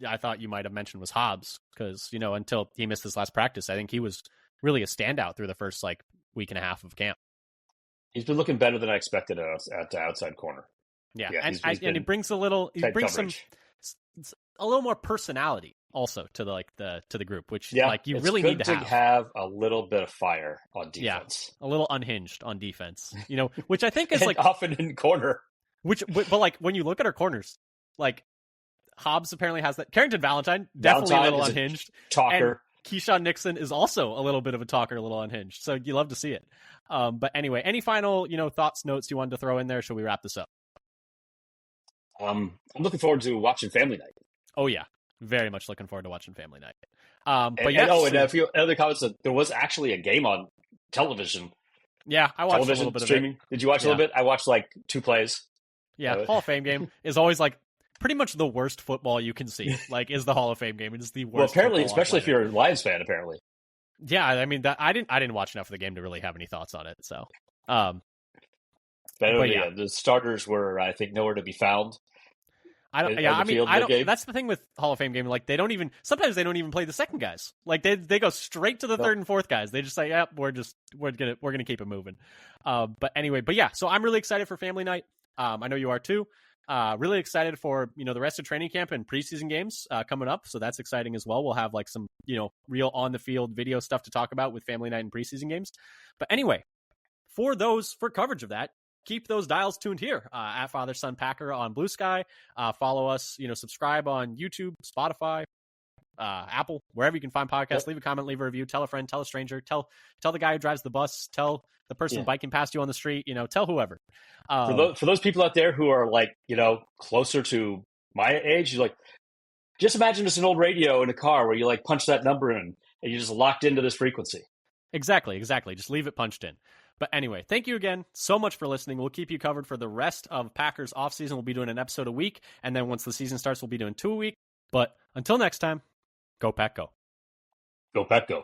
I thought you might have mentioned was Hobbs because until he missed his last practice, I think he was really a standout through the first week and a half of camp. He's been looking better than I expected at the outside corner. Yeah, and he brings a little more personality also to the group, which you really need to have a little bit of fire on defense. Yeah, a little unhinged on defense, which I think is often in corner. But when you look at our corners, Hobbs apparently has that. Carrington Valentine definitely a little unhinged. Talker. And Keyshawn Nixon is also a little bit of a talker, a little unhinged. So you love to see it. But anyway, any final thoughts, notes you wanted to throw in there? Should we wrap this up? I'm looking forward to watching Family Night. Oh yeah, very much looking forward to watching Family Night. And a few other comments that there was actually a game on television. Yeah, I watched a little bit streaming. Of it. Did you watch a little bit? I watched 2 plays. Yeah, Hall of Fame game is always pretty much the worst football you can see. Is the Hall of Fame game? It is the worst. Well, apparently, especially if you're a Lions fan, apparently. Yeah, I mean I didn't watch enough of the game to really have any thoughts on it. So, the starters were, I think, nowhere to be found. I don't. Yeah, I mean, I don't. That's the thing with Hall of Fame gaming. Like, sometimes they don't even play the second guys. Like, they go straight to the third and fourth guys. They just say, "Yep, we're gonna keep it moving." But anyway, yeah. So I'm really excited for family night. I know you are too. Really excited for the rest of training camp and preseason games coming up. So that's exciting as well. We'll have like some real on the field video stuff to talk about with family night and preseason games. But anyway, for coverage of that, keep those dials tuned here at Father Son Packer on Blue Sky. Follow us, subscribe on YouTube, Spotify, Apple, wherever you can find podcasts. Yep. Leave a comment, leave a review, tell a friend, tell a stranger, tell the guy who drives the bus, tell the person biking past you on the street, tell whoever. For those people out there who are like, closer to my age, you're like, just imagine it's an old radio in a car where you like punch that number in and you're just locked into this frequency. Exactly. Just leave it punched in. But anyway, thank you again so much for listening. We'll keep you covered for the rest of Packers offseason. We'll be doing an episode a week. And then once the season starts, we'll be doing 2 a week. But until next time, go Pack, go. Go Pack, go.